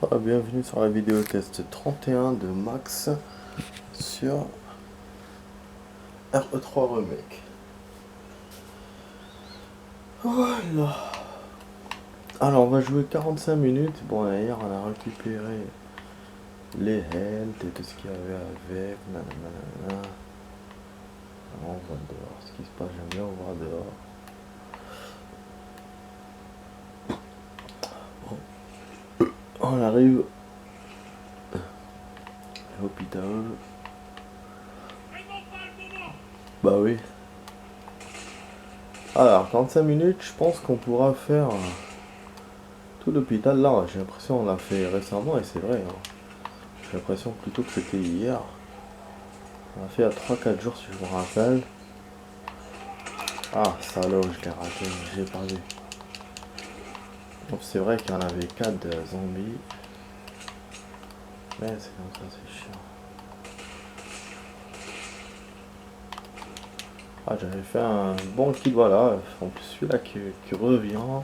Bienvenue sur la vidéo test 31 de Max sur RE3 Remake. Voilà. Alors on va jouer 45 minutes. Bon, hier on a récupéré les health et tout ce qu'il y avait avec. Nanana. On va dehors. Ce qui se passe, j'aime bien voir dehors. Bon. On arrive à l'hôpital. Bah oui. Alors 45 minutes, je pense qu'on pourra faire tout l'hôpital. Là, j'ai l'impression qu'on l'a fait récemment et c'est vrai. Hein. J'ai l'impression plutôt que c'était hier. On l'a fait à 3-4 jours si je me rappelle. Ah, salaud, je l'ai raté, j'ai pas vu. Donc c'est vrai qu'il y en avait 4 de zombies. Mais c'est comme ça, c'est chiant. Ah, j'avais fait un bon kill, voilà. En plus, celui-là qui revient. On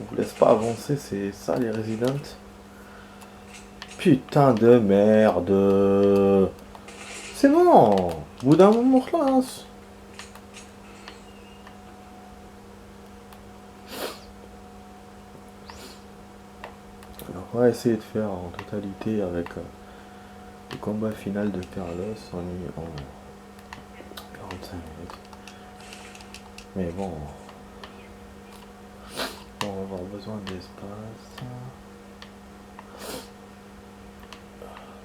vous laisse pas avancer, c'est ça les Resident. Putain de merde. C'est bon. Au bout d'un moment, on relance. Alors, on va essayer de faire en totalité avec le combat final de Carlos en 45 minutes. Mais bon, on va avoir besoin d'espace.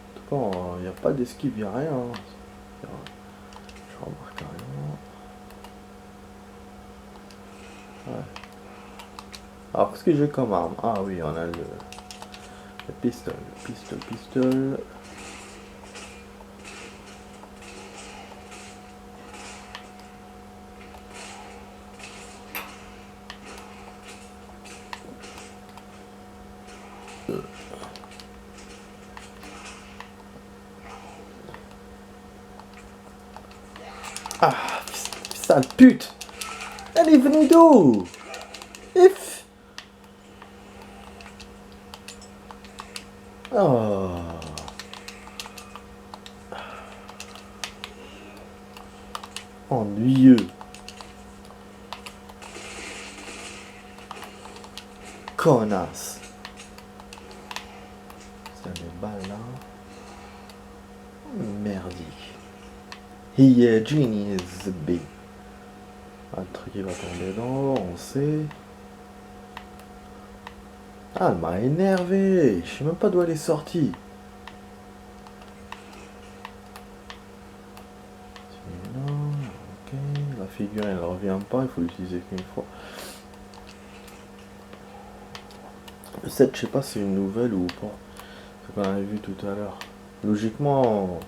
En tout cas, il n'y a pas d'esquive, il n'y a rien. Je remarque rien. Ouais. Alors, qu'est-ce que j'ai comme arme? Ah oui, on a le pistolet. Ah, sale pute! Elle est venue d'où? If. Oh. Ennuyeux. Connasse. Ça met balle là. Merdique. Yeah, genius B. Ah, le truc il va tomber dans l'eau, on sait. Ah, elle m'a énervé. Je sais même pas d'où elle est sortie. Non, ok. La figure elle revient pas, il faut l'utiliser qu'une fois. Le 7, je sais pas si c'est une nouvelle ou pas. Ce qu'on avait vu tout à l'heure. Logiquement,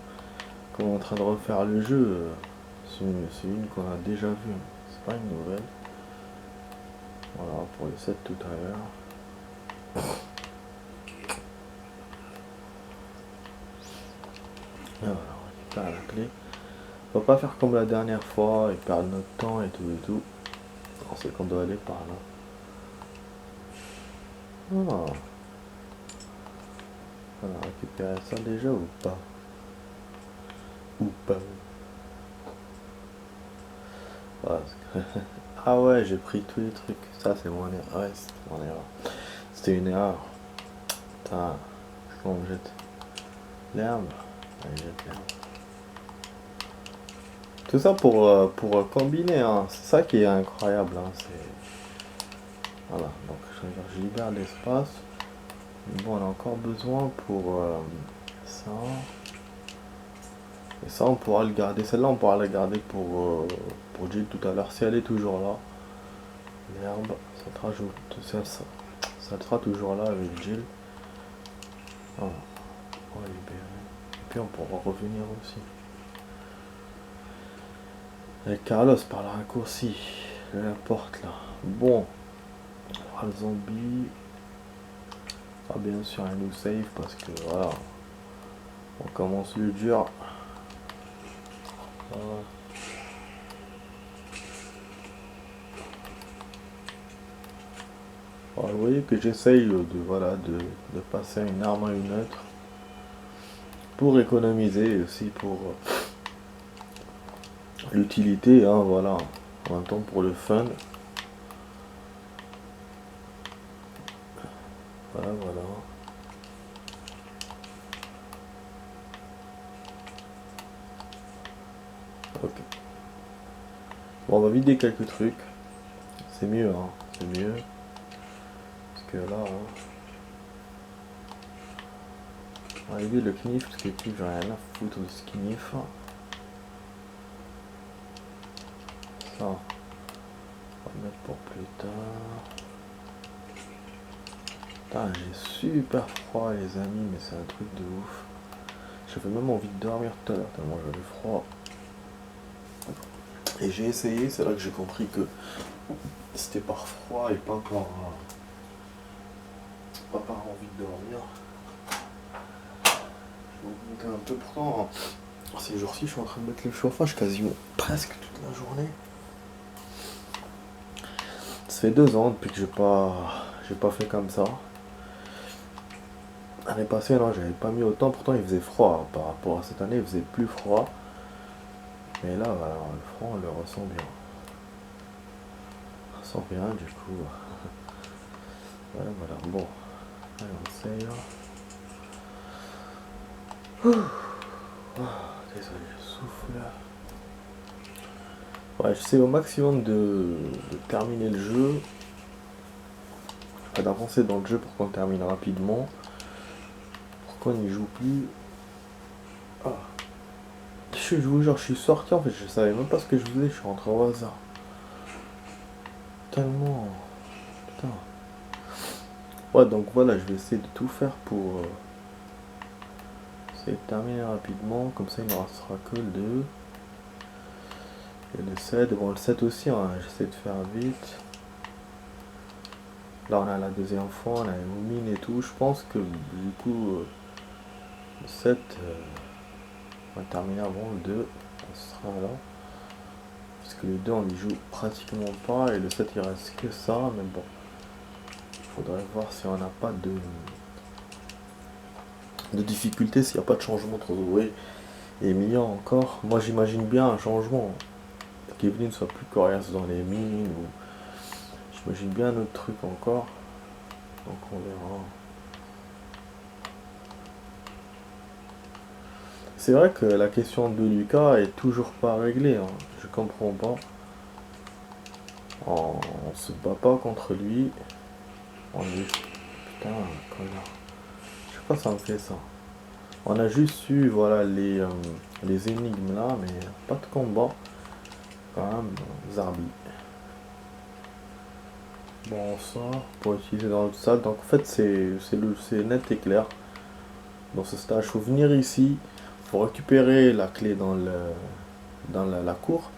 quand on est en train de refaire le jeu, c'est une qu'on a déjà vue. C'est pas une nouvelle. Voilà, pour le 7 tout à l'heure. Et voilà, on récupère la clé. On va pas faire comme la dernière fois et perdre notre temps et tout et tout. On sait qu'on doit aller par là. Ah. On a récupéré ça déjà ou pas? Ou pas? Ouais, ah ouais, j'ai pris tous les trucs. Ça c'est mon erreur. Ouais, c'était mon erreur. C'était une erreur. Putain, c'est qu'on jette l'herbe. Allez, jette l'herbe. Tout ça pour combiner, hein. C'est ça qui est incroyable. Hein. Voilà, donc je libère l'espace. Bon, on a encore besoin pour ça. Et ça, on pourra le garder. Celle-là, on pourra la garder pour Jill tout à l'heure. Si elle est toujours là. L'herbe, ça te rajoute. Ça sera toujours là avec Jill. Voilà. On va libérer. Et puis, on pourra revenir aussi. Avec Carlos par le raccourci. La porte là. Bon. Alors, le zombie. Ah, bien sûr, un nous save parce que voilà. On commence le dur. Voilà. Alors, vous voyez que j'essaye voilà, de passer une arme à une autre pour économiser et aussi pour l'utilité, hein, voilà, en même temps pour le fun. Voilà, voilà. Ok. Bon, on va vider quelques trucs. C'est mieux, hein, c'est mieux. Parce que là, hein, on va vider le knif, parce que j'en ai rien à foutre de ce knif. Ça, on va le mettre pour plus tard. Putain, j'ai super froid les amis, mais c'est un truc de ouf. J'avais même envie de dormir tout à l'heure tellement j'avais froid. Et j'ai essayé, c'est là que j'ai compris que c'était par froid et pas par envie de dormir. Je vais augmenter un peu, pourtant ces jours-ci je suis en train de mettre le chauffage quasiment presque toute la journée. Ça fait 2 ans depuis que j'ai pas fait comme ça. L'année passée, non, j'avais pas mis autant, pourtant il faisait froid. Par rapport à cette année, il faisait plus froid. Mais là, voilà, le froid, on le ressent bien. On ressent bien, du coup. Voilà, voilà, bon. Allez, on essaye. Désolé, je souffle. Ouais, j'essaie au maximum de terminer le jeu. D'avancer dans le jeu pour qu'on termine rapidement. Pour qu'on n'y joue plus. Ah. Je vous jure, je suis sorti en fait, je savais même pas ce que je faisais, je suis rentré au hasard. Tellement. Putain. Ouais, donc voilà, je vais essayer de tout faire pour essayer de terminer rapidement, comme ça il ne restera que le 2. Et le 7, bon le 7 aussi, hein, j'essaie de faire vite. Là on a la deuxième fois, on a les mines et tout, je pense que du coup le 7, on va terminer avant le 2, ce sera là. Parce que le 2 on y joue pratiquement pas, et le 7 il reste que ça, mais bon. Faudrait voir si on n'a pas de difficulté, s'il n'y a pas de changement trop doué. Et Emilia encore, moi j'imagine bien un changement. Kevin soit plus coriace dans les mines, ou j'imagine bien un autre truc encore. Donc on verra. C'est vrai que la question de Lucas est toujours pas réglée, hein. Je comprends pas. On se bat pas contre lui. On est... Putain, connard. Je sais pas, ça me fait ça. On a juste eu, voilà, les énigmes là, mais pas de combat. Quand même, Zarbi. Bon, ça, pour utiliser dans le salle. Donc en fait, c'est net et clair. Dans ce stage, il faut venir ici, il faut récupérer la clé dans la cour,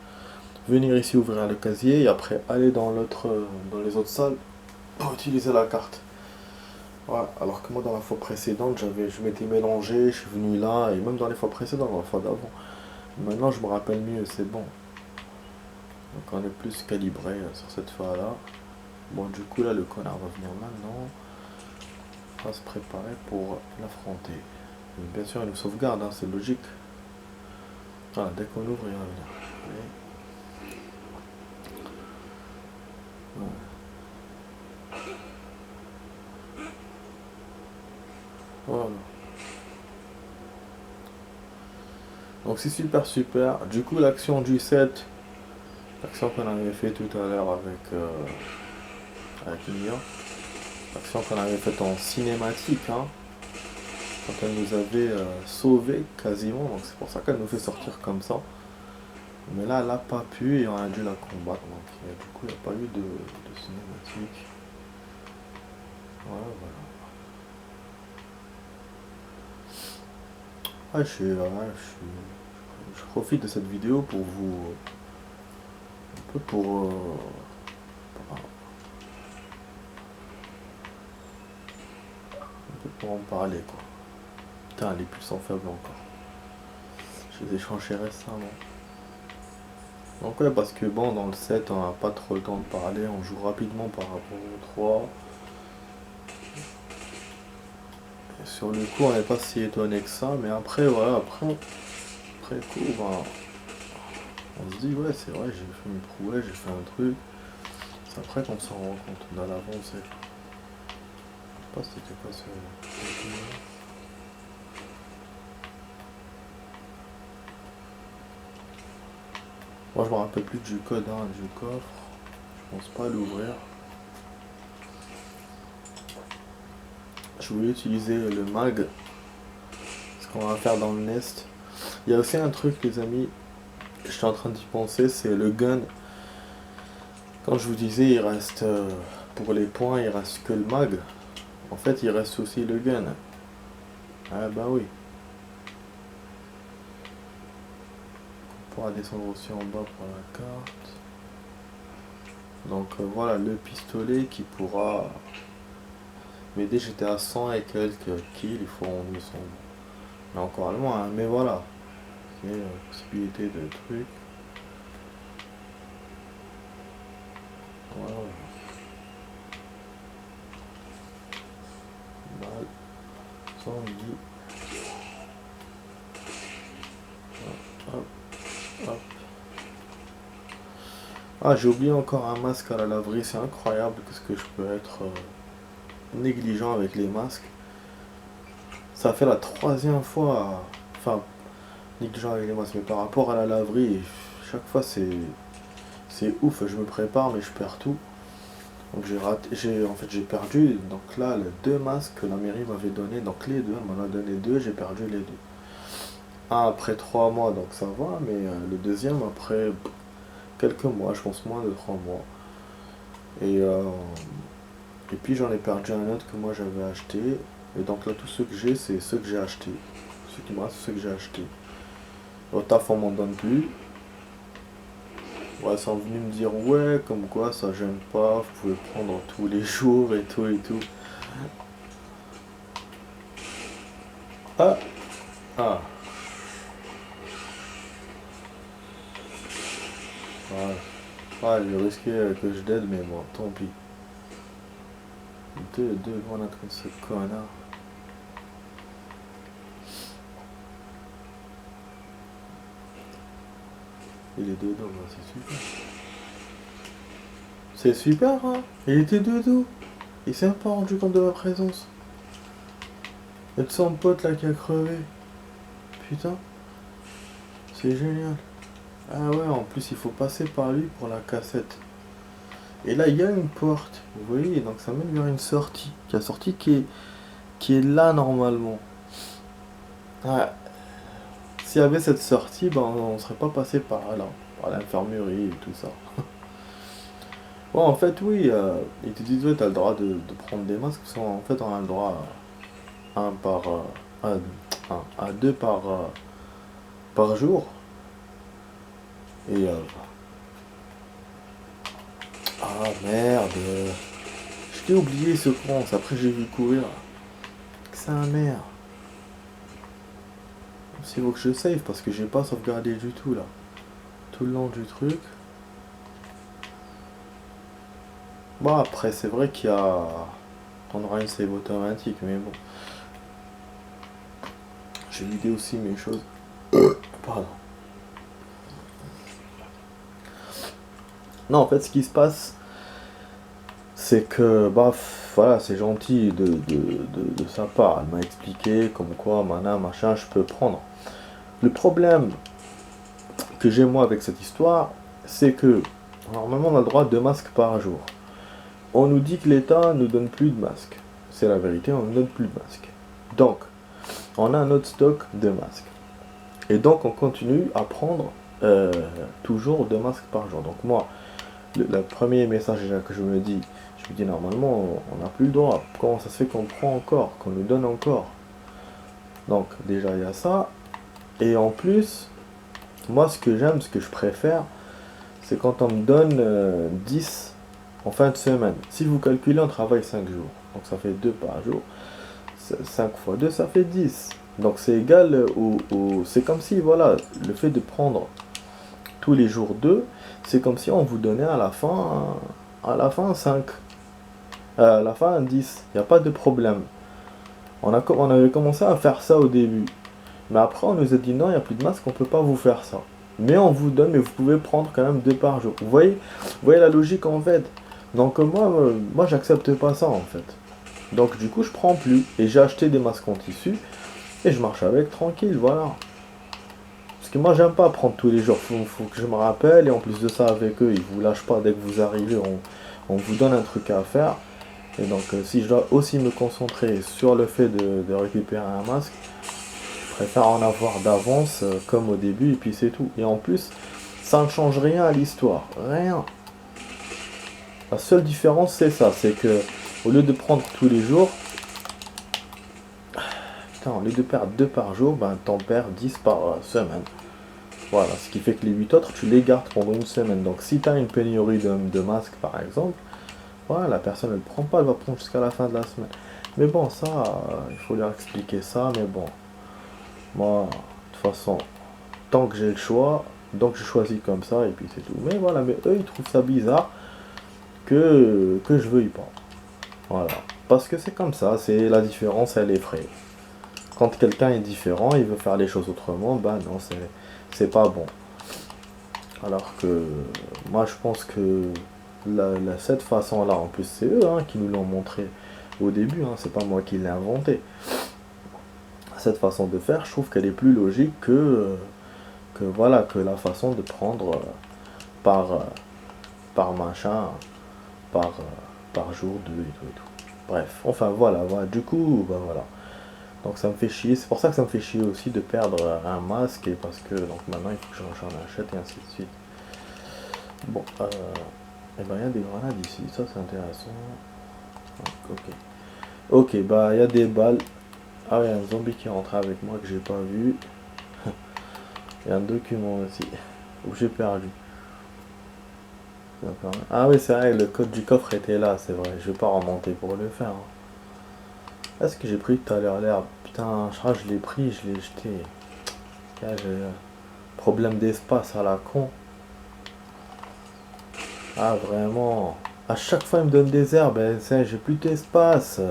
venir ici ouvrir le casier et après aller dans les autres salles pour utiliser la carte. Ouais, alors que moi dans la fois précédente, je m'étais mélangé, je suis venu là, et même dans les fois précédentes, dans la fois d'avant. Maintenant je me rappelle mieux, c'est bon. Donc on est plus calibré sur cette fois-là. Bon, du coup là le connard va venir maintenant. On va se préparer pour l'affronter. Bien sûr il nous sauvegarde, hein, c'est logique. Voilà, dès qu'on ouvre il va venir. Ouais. Voilà. Donc c'est super super. Du coup l'action du 7, l'action qu'on avait fait tout à l'heure avec Mia, l'action qu'on avait faite en cinématique, hein, quand elle nous avait sauvés quasiment, donc c'est pour ça qu'elle nous fait sortir comme ça. Mais là elle n'a pas pu et on a dû la combattre, donc du coup il n'y a pas eu de cinématique. Voilà, voilà. Ouais, je profite de cette vidéo pour vous... un peu pour en parler, quoi. Putain, les puissants faibles encore. Je les ai changés récemment. Donc ouais, parce que bon, dans le 7, on n'a pas trop le temps de parler, on joue rapidement par rapport au 3. sur le coup, on n'est pas si étonné que ça, mais après, voilà, après coup, ben, on se dit, ouais, c'est vrai, j'ai fait une prouesse, j'ai fait un truc. C'est après qu'on s'en rend compte. Dans l'avant, c'est. Je sais pas si c'était pas ce. Moi, je me rappelle plus du code du coffre. Je pense pas l'ouvrir. Je voulais utiliser le mag. Ce qu'on va faire dans le nest. Il y a aussi un truc, les amis. Je suis en train d'y penser, c'est le gun. Quand je vous disais, il reste. Pour les points, il reste que le mag. En fait, il reste aussi le gun. Ah bah oui. On pourra descendre aussi en bas pour la carte. Donc voilà, le pistolet qui pourra m'aider. J'étais à 100 et quelques kills, il faut en descendre. Mais encore loin, hein, mais voilà. Il y a possibilité de trucs. Voilà. Mal. 110. Hop, hop. Ah, j'ai oublié encore un masque à la laverie, c'est incroyable ce que je peux être négligent avec les masques. Ça fait la troisième fois, enfin, négligent avec les masques, mais par rapport à la laverie, chaque fois c'est ouf, je me prépare mais je perds tout. Donc j'ai perdu, donc là, les deux masques que la mairie m'avait donné, donc les deux, elle m'en a donné deux, j'ai perdu les deux. Un après 3 mois, donc ça va, mais le deuxième après quelques mois, je pense moins de 3 mois. Et puis j'en ai perdu un autre que moi j'avais acheté. Et donc là, tous ceux que j'ai, c'est ceux que j'ai achetés. Ceux qui me restent, c'est ceux que j'ai achetés. Au taf, on m'en donne plus. Ouais, ils sont venus me dire, ouais, comme quoi, ça gêne pas, vous pouvez prendre tous les jours et tout et tout. Ah, ah, ouais. Ah, j'ai risqué que je dead, mais bon, tant pis. Deux grands contre ce connard. Il est dedans, là, c'est super. C'est super, hein. Il était dedans. Il s'est pas rendu compte de ma présence. Et de son pote là qui a crevé. Putain. C'est génial. Ah ouais, en plus il faut passer par lui pour la cassette. Et là il y a une porte. Vous voyez, donc ça mène vers une sortie. Qui est là normalement. Ouais. S'il y avait cette sortie, ben on serait pas passé par là. Par l'infirmerie et tout ça. Bon, en fait, oui, ils te disent, ouais, t'as le droit de prendre des masques, parce qu'en fait, on a le droit à un par, à deux par jour. Et, ah merde, je t'ai oublié ce con, après j'ai vu courir. C'est un merde. Il faut que je save, parce que j'ai pas sauvegardé du tout, là. Tout le long du truc. Bon, après, c'est vrai qu'il y a... On aura une save automatique, mais bon. J'ai vidé aussi mes choses. Pardon. Non, en fait, ce qui se passe, c'est que, bah, voilà, c'est gentil de sa part. Elle m'a expliqué comme quoi, machin, je peux prendre. Le problème que j'ai moi avec cette histoire, c'est que, normalement, on a le droit à 2 masques par jour. On nous dit que l'État ne donne plus de masques. C'est la vérité, on ne donne plus de masques. Donc, on a un autre stock de masques. Et donc, on continue à prendre toujours 2 masques par jour. Donc, moi, le premier message que je me dis normalement, on n'a plus le droit. Comment ça se fait qu'on prend encore, qu'on nous donne encore? Donc, déjà, il y a ça. Et en plus, moi, ce que j'aime, ce que je préfère, c'est quand on me donne 10 en fin de semaine. Si vous calculez, on travaille 5 jours. Donc, ça fait 2 par jour. 5 fois 2, ça fait 10. Donc, c'est égal c'est comme si, voilà, le fait de prendre tous les jours 2, c'est comme si on vous donnait à la fin 5. À la fin 10. Il n'y a pas de problème. On avait commencé à faire ça au début. Mais après, on nous a dit non, il n'y a plus de masque, on peut pas vous faire ça. Mais on vous donne, mais vous pouvez prendre quand même 2 par jour. Vous voyez la logique en fait. Donc moi j'accepte pas ça en fait. Donc du coup, je prends plus. Et j'ai acheté des masques en tissu. Et je marche avec tranquille, voilà. Parce que moi, j'aime pas prendre tous les jours. Faut que je me rappelle. Et en plus de ça, avec eux, ils vous lâchent pas dès que vous arrivez. On vous donne un truc à faire. Et donc, si je dois aussi me concentrer sur le fait de récupérer un masque, je préfère en avoir d'avance, comme au début, et puis c'est tout. Et en plus, ça ne change rien à l'histoire. Rien. La seule différence, c'est ça. C'est que, au lieu de prendre tous les jours, putain, au lieu de perdre 2 par jour, ben, t'en perds 10 par semaine. Voilà, ce qui fait que les 8 autres, tu les gardes pendant une semaine. Donc si tu as une pénurie de masques, par exemple, voilà, la personne, elle prend pas, elle va prendre jusqu'à la fin de la semaine. Mais bon, ça, il faut leur expliquer ça. Mais bon, moi, de toute façon, tant que j'ai le choix, donc je choisis comme ça, et puis c'est tout. Mais voilà, mais eux, ils trouvent ça bizarre que je veuille pas. Voilà. Parce que c'est comme ça, c'est la différence, elle est vraie. Quand quelqu'un est différent, il veut faire les choses autrement, bah non, c'est pas bon. Alors que moi je pense que cette façon-là, en plus c'est eux qui nous l'ont montré au début, c'est pas moi qui l'ai inventé. Cette façon de faire, je trouve qu'elle est plus logique que la façon de prendre par, par machin, par jour, deux et tout et tout. Bref, enfin voilà, du coup, bah voilà. Donc ça me fait chier, c'est pour ça que ça me fait chier aussi de perdre un masque, et parce que donc maintenant il faut que j'en achète et ainsi de suite. Bon, et ben il y a des grenades ici, ça c'est intéressant. Ok. Ok, bah il y a des balles. Ah, il y a un zombie qui rentre avec moi que j'ai pas vu. Il y a un document aussi, où j'ai perdu. Ah oui, c'est vrai, le code du coffre était là, c'est vrai. Je vais pas remonter pour le faire. Est-ce que j'ai pris tout à l'heure l'herbe? Putain, je crois que je l'ai pris, je l'ai jeté. Là, j'ai problème d'espace à la con. Ah, vraiment. À chaque fois, il me donne des herbes, j'ai plus d'espace.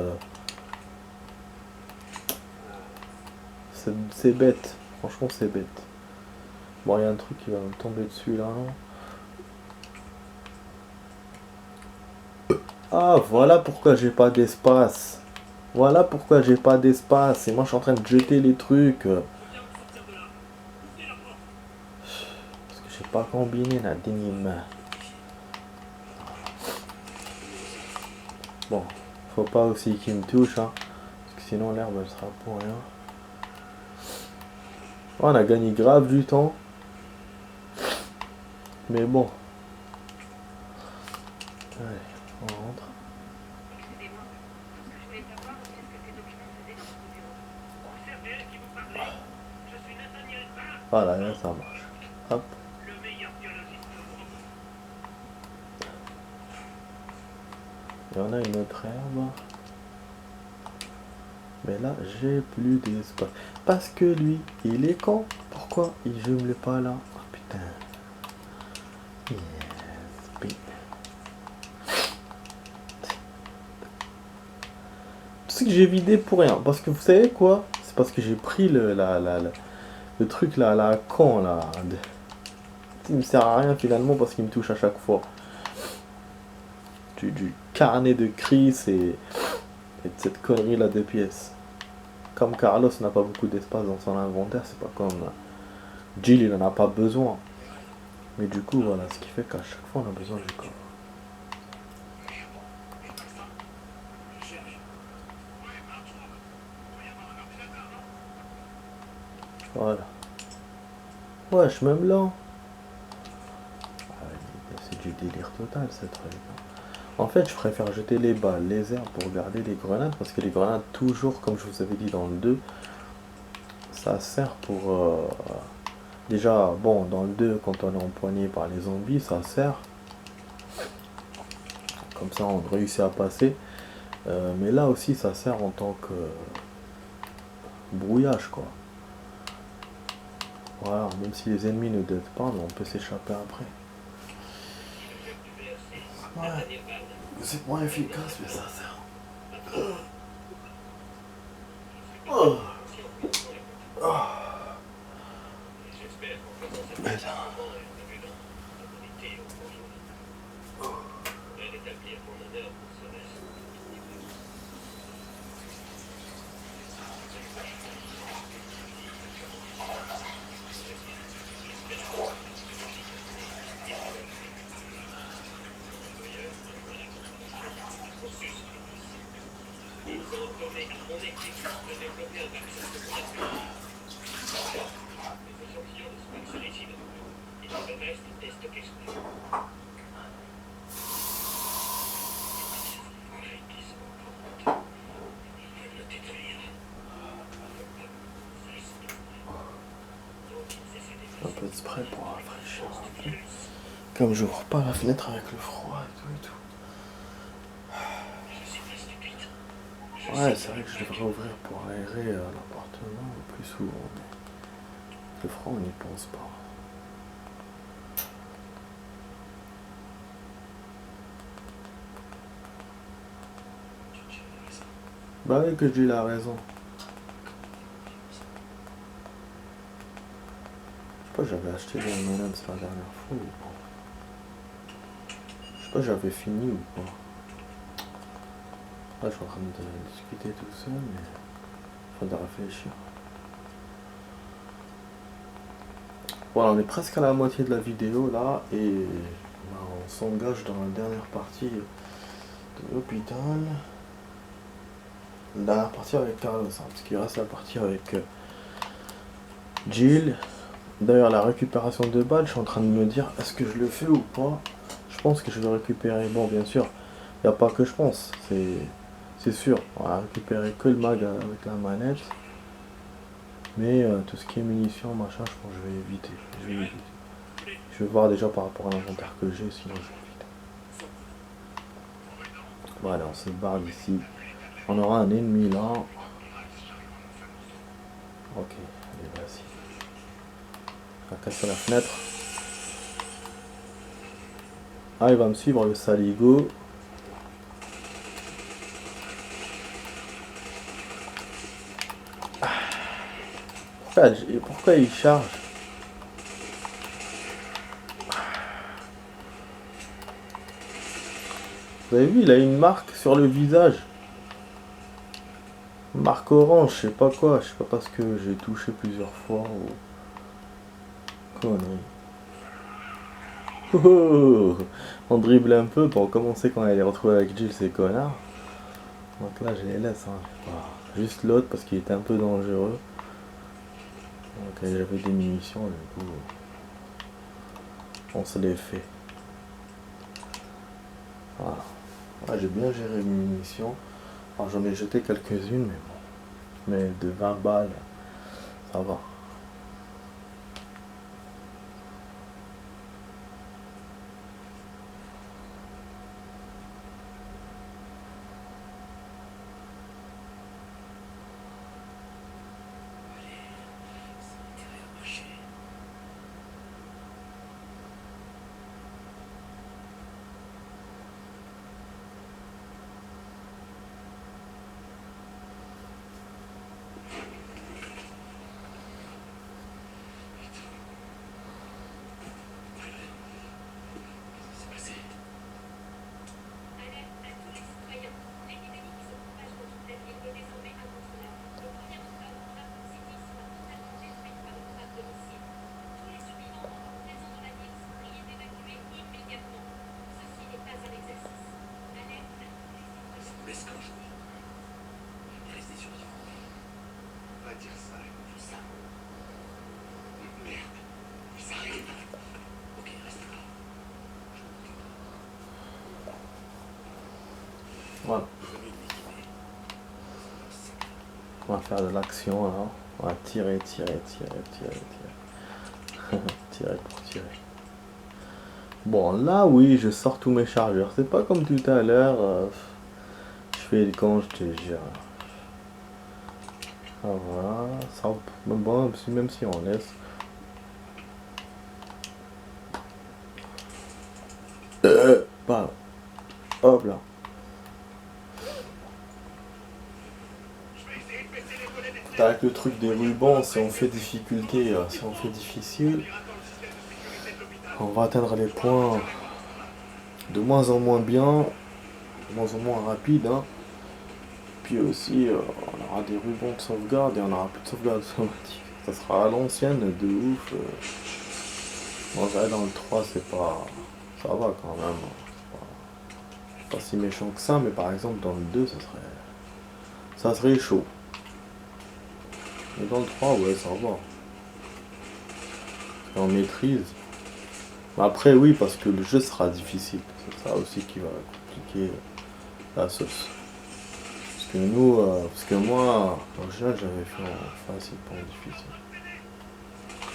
C'est bête. Franchement, c'est bête. Bon, il y a un truc qui va me tomber dessus là. Ah, voilà pourquoi j'ai pas d'espace. Voilà pourquoi j'ai pas d'espace. Et moi, je suis en train de jeter les trucs. Parce que j'ai pas combiné la dénime. Bon, faut pas aussi qu'il me touche, parce que sinon l'herbe elle sera pour rien. On a gagné grave du temps. Mais bon. Allez, on rentre. Voilà, là ça marche. Hop. Et on a une autre herbe. Mais là, j'ai plus d'espace. Parce que lui, il est con. Pourquoi il jume pas là? Oh putain. Yes, c'est que j'ai vidé pour rien. Parce que vous savez quoi? C'est parce que j'ai pris le truc là, la con là. Il me sert à rien finalement parce qu'il me touche à chaque fois. Du carnet de Chris et de cette connerie là de pièces. Comme Carlos n'a pas beaucoup d'espace dans son inventaire, c'est pas comme Jill, il en a pas besoin. Mais du coup, voilà, ce qui fait qu'à chaque fois on a besoin du corps. Voilà. Wesh, même là. C'est du délire total ce truc. En fait, je préfère jeter les balles, les herbes pour garder les grenades, parce que les grenades, toujours, comme je vous avais dit dans le 2, ça sert pour... déjà, bon, dans le 2, quand on est empoigné par les zombies, ça sert. Comme ça, on réussit à passer. Mais là aussi, ça sert en tant que brouillage, quoi. Voilà, même si les ennemis ne dead pas, on peut s'échapper après. Ouais, c'est moins efficace, mais ça sert. Oh. Oh. Putain. Un peu de spray pour rafraîchir un peu. Comme j'ouvre pas la fenêtre avec le froid et tout. Ouais, c'est vrai que je devrais ouvrir pour aérer l'appartement plus souvent. Mais le froid, on n'y pense pas. Bah oui, que j'ai la raison. Je sais pas, j'avais acheté des M&M's la dernière fois ou pas. Je sais pas, j'avais fini ou pas. Là, je suis en train de discuter tout seul, mais il faudra réfléchir. Voilà, on est presque à la moitié de la vidéo là, et bah, on s'engage dans la dernière partie de l'hôpital. La dernière partie avec Carlos, hein, parce qu'il reste la partie avec Jill. D'ailleurs, la récupération de balles, je suis en train de me dire, est-ce que je le fais ou pas? Je pense que je vais récupérer, bon bien sûr, il n'y a pas que je pense, c'est sûr, on va récupérer que le mag avec la manette. Mais tout ce qui est munitions, machin, je pense que je vais éviter. Je vais voir déjà par rapport à l'inventaire que j'ai, sinon je vais éviter. Voilà, on se barre d'ici. On aura un ennemi là. Ok, allez, vas-y. On va casser la fenêtre. Ah, il va me suivre le saligo. Pourquoi il charge? Vous avez vu, il a une marque sur le visage. Marque orange, je sais pas quoi. Je sais pas parce que j'ai touché plusieurs fois ou... Connerie. Oh, on dribble un peu pour commencer quand elle est retrouvée avec Jill, ces connards. Donc là, je les laisse. Hein. Voilà. Juste l'autre parce qu'il était un peu dangereux. Donc j'avais des munitions, du coup, on se les fait. Voilà. Ah, j'ai bien géré mes munitions. Alors j'en ai jeté quelques-unes, mais bon. Mais de 20 balles, ça va. Voilà. On va faire de l'action là. On va tirer. Tirer pour tirer. Bon, là, oui, je sors tous mes chargeurs. C'est pas comme tout à l'heure. Je fais le con, je te jure. Ah, voilà. Ça, bon, même si on laisse. Pardon. Hop là. avec le truc des rubans, si on fait difficulté, si on fait difficile, on va atteindre les points de moins en moins bien, de moins en moins rapide, hein. Puis aussi, on aura des rubans de sauvegarde et on aura plus de sauvegarde automatique. Ça sera à l'ancienne, de ouf. Bon, ça, dans le 3, c'est pas... ça va quand même. C'est pas si méchant que ça, mais par exemple, dans le 2, ça serait chaud. Mais dans le 3, ouais, ça va. On maîtrise. Mais après, oui, parce que le jeu sera difficile. C'est ça aussi qui va compliquer la sauce. Parce que nous, parce que moi, en général, j'avais fait en facile pour en difficile.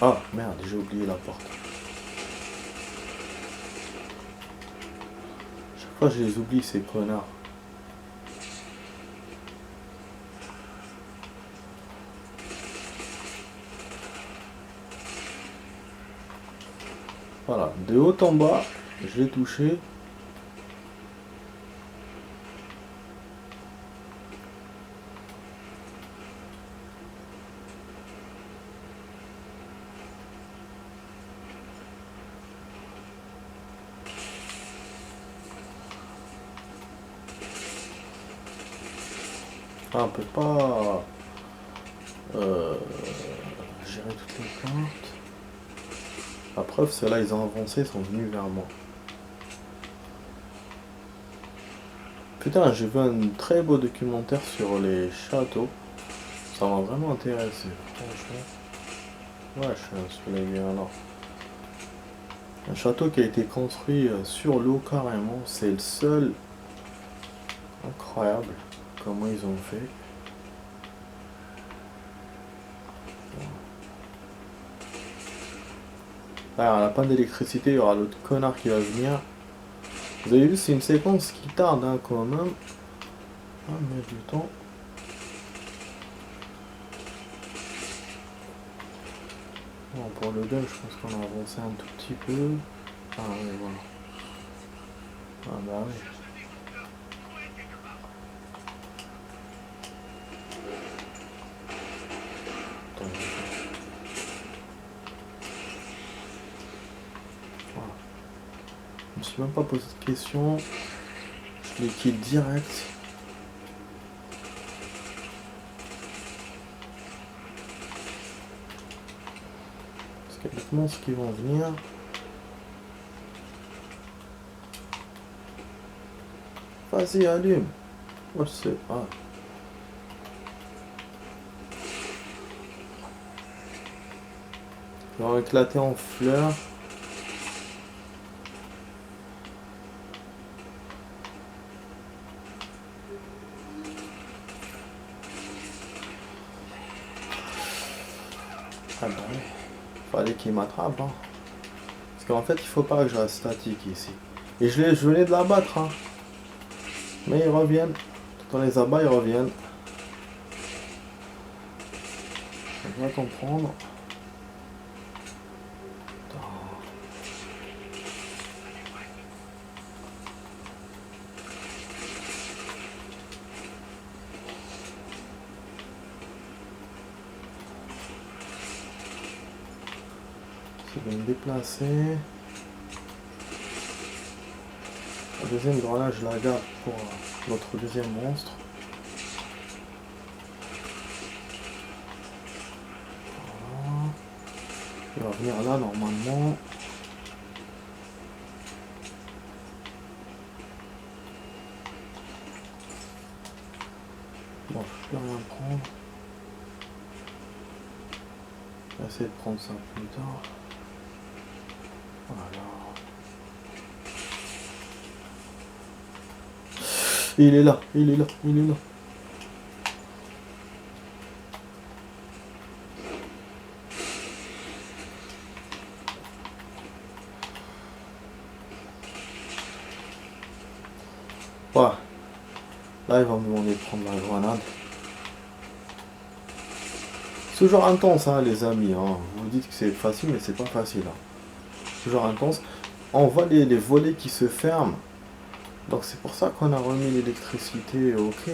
Ah, merde, j'ai oublié la porte. Chaque fois, je les oublie, ces connards. Voilà, de haut en bas, je l'ai touché. Ah, on peut pas gérer toutes les plantes. La preuve, ceux-là, ils ont avancé, ils sont venus vers moi. Putain, j'ai vu un très beau documentaire sur les châteaux. Ça m'a vraiment intéressé, franchement. Ouais, je suis un soleil alors. Un château qui a été construit sur l'eau carrément, c'est le seul. Incroyable comment ils ont fait. Alors, la panne d'électricité, il y aura l'autre connard qui va venir. Vous avez vu, c'est une séquence qui tarde hein, quand même. Ah, mais du temps. Bon, pour le gun, je pense qu'on a avancé un tout petit peu. Ah, oui, voilà. Ah, bah oui. Attends. Voilà. Je me suis même pas posé de questions. Je les kill direct. Parce qu'il y a d'autres monstres qui vont venir. Vas-y, allume. Moi, je sais pas. Ils vont éclater en fleurs. Ah bah oui. Fallait qu'il m'attrape, hein. Parce qu'en fait, il faut pas que je reste statique ici. Et je venais de l'abattre, hein. Mais ils reviennent. Quand on les abat, ils reviennent. On va comprendre. Je vais me déplacer. La deuxième grenade, je la garde pour notre deuxième monstre. Voilà. Il va venir là normalement. Bon, je peux rien prendre. Je vais essayer de prendre ça plus tard. Voilà. Il est là, il est là, il est là. Ouais. Là, il va me demander de prendre la grenade. C'est toujours intense, hein, les amis. Hein. Vous dites que c'est facile, mais c'est pas facile. Hein. Toujours intense. On voit les volets qui se ferment. Donc c'est pour ça qu'on a remis l'électricité. Ok.